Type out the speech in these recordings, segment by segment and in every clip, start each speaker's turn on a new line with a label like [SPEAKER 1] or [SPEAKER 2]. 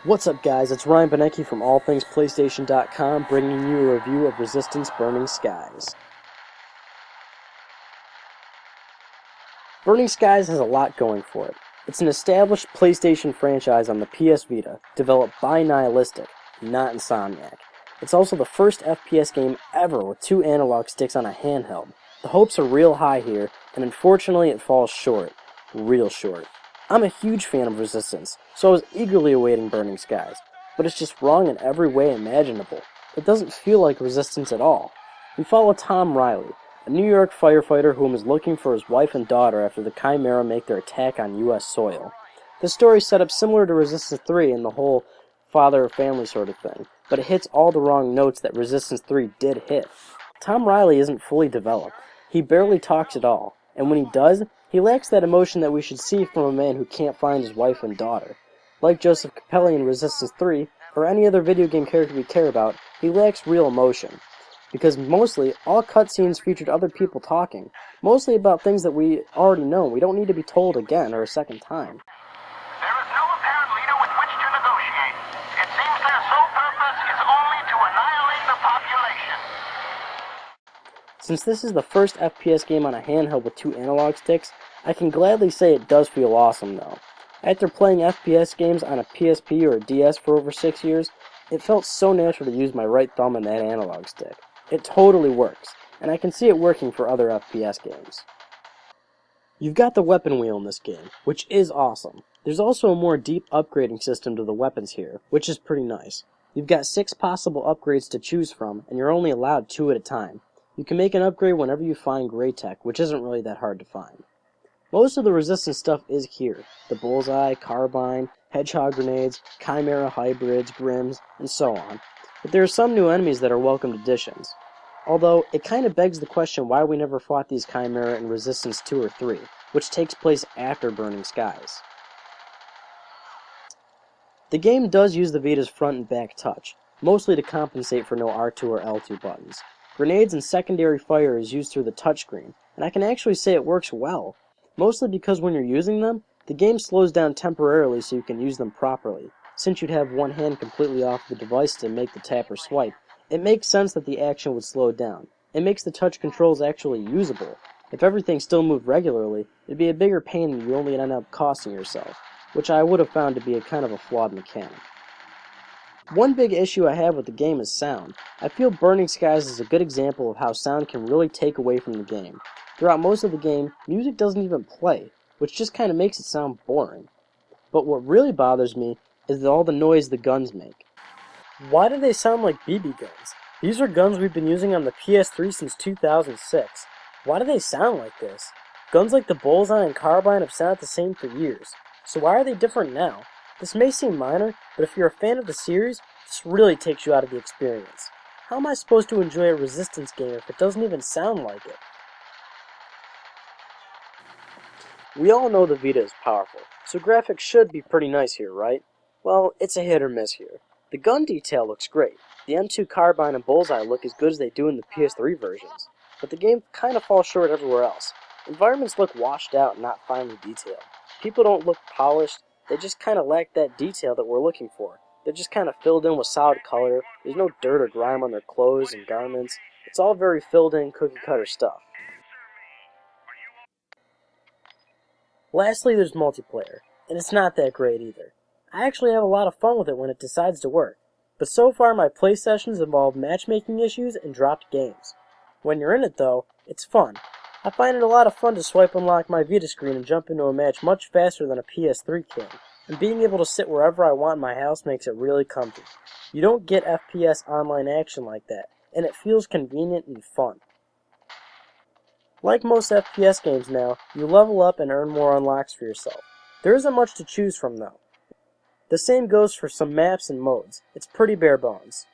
[SPEAKER 1] What's up, guys? It's Ryan Benecki from allthingsplaystation.com bringing you a review of Resistance Burning Skies. Burning Skies has a lot going for it. It's an established PlayStation franchise on the PS Vita, developed by Nihilistic, not Insomniac. It's also the first FPS game ever with two analog sticks on a handheld. The hopes are real high here, and unfortunately it falls short. Real short. I'm a huge fan of Resistance, so I was eagerly awaiting Burning Skies, but it's just wrong in every way imaginable. It doesn't feel like Resistance at all. We follow Tom Riley, a New York firefighter whom is looking for his wife and daughter after the Chimera make their attack on U.S. soil. The story's set up similar to Resistance 3 in the whole father-family sort of thing, but it hits all the wrong notes that Resistance 3 did hit. Tom Riley isn't fully developed. He barely talks at all, and when he does, he lacks that emotion that we should see from a man who can't find his wife and daughter. Like Joseph Capelli in Resistance 3, or any other video game character we care about, he lacks real emotion. Because mostly, all cutscenes featured other people talking, mostly about things that we already know. We don't need to be told again or a second time.
[SPEAKER 2] There is no apparent leader with which to negotiate. It seems their sole purpose is only to annihilate the population.
[SPEAKER 1] Since this is the first FPS game on a handheld with two analog sticks, I can gladly say it does feel awesome though. After playing FPS games on a PSP or a DS for over 6 years, it felt so natural to use my right thumb on that analog stick. It totally works, and I can see it working for other FPS games. You've got the weapon wheel in this game, which is awesome. There's also a more deep upgrading system to the weapons here, which is pretty nice. You've got 6 possible upgrades to choose from, and you're only allowed 2 at a time. You can make an upgrade whenever you find gray tech, which isn't really that hard to find. Most of the Resistance stuff is here. The Bullseye, Carbine, Hedgehog Grenades, Chimera Hybrids, Grims, and so on. But there are some new enemies that are welcomed additions. Although, it kind of begs the question why we never fought these Chimera in Resistance 2 or 3, which takes place after Burning Skies. The game does use the Vita's front and back touch, mostly to compensate for no R2 or L2 buttons. Grenades and secondary fire is used through the touchscreen, and I can actually say it works well, mostly because when you're using them, the game slows down temporarily so you can use them properly. Since you'd have one hand completely off the device to make the tap or swipe, it makes sense that the action would slow down. It makes the touch controls actually usable. If everything still moved regularly, it'd be a bigger pain and you only end up costing yourself, which I would have found to be a kind of a flawed mechanic. One big issue I have with the game is sound. I feel Burning Skies is a good example of how sound can really take away from the game. Throughout most of the game, music doesn't even play, which just kind of makes it sound boring. But what really bothers me is all the noise the guns make. Why do they sound like BB guns? These are guns we've been using on the PS3 since 2006. Why do they sound like this? Guns like the Bullseye and Carbine have sounded the same for years. So why are they different now? This may seem minor, but if you're a fan of the series, this really takes you out of the experience. How am I supposed to enjoy a Resistance game if it doesn't even sound like it? We all know the Vita is powerful, so graphics should be pretty nice here, right? Well, it's a hit or miss here. The gun detail looks great. The M2 Carbine and Bullseye look as good as they do in the PS3 versions, but the game kind of falls short everywhere else. Environments look washed out and not finely detailed. People don't look polished. They just kind of lack that detail that we're looking for. They're just kind of filled in with solid color. There's no dirt or grime on their clothes and garments. It's all very filled in cookie-cutter stuff. Lastly, there's multiplayer, and it's not that great either. I actually have a lot of fun with it when it decides to work, but so far my play sessions involve matchmaking issues and dropped games. When you're in it though, it's fun. I find it a lot of fun to swipe unlock my Vita screen and jump into a match much faster than a PS3 can, and being able to sit wherever I want in my house makes it really comfy. You don't get FPS online action like that, and it feels convenient and fun. Like most FPS games now, you level up and earn more unlocks for yourself. There isn't much to choose from though. The same goes for some maps and modes. It's pretty bare bones.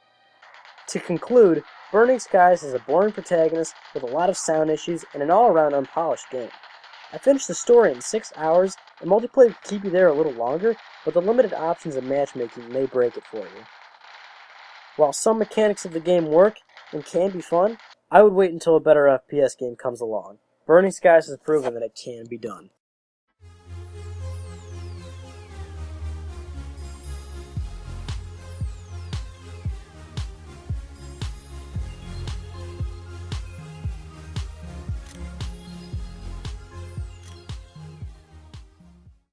[SPEAKER 1] To conclude, Burning Skies is a boring protagonist with a lot of sound issues and an all-around unpolished game. I finished the story in 6 hours, and multiplayer could keep you there a little longer, but the limited options of matchmaking may break it for you. While some mechanics of the game work and can be fun, I would wait until a better FPS game comes along. Burning Skies has proven that it can be done.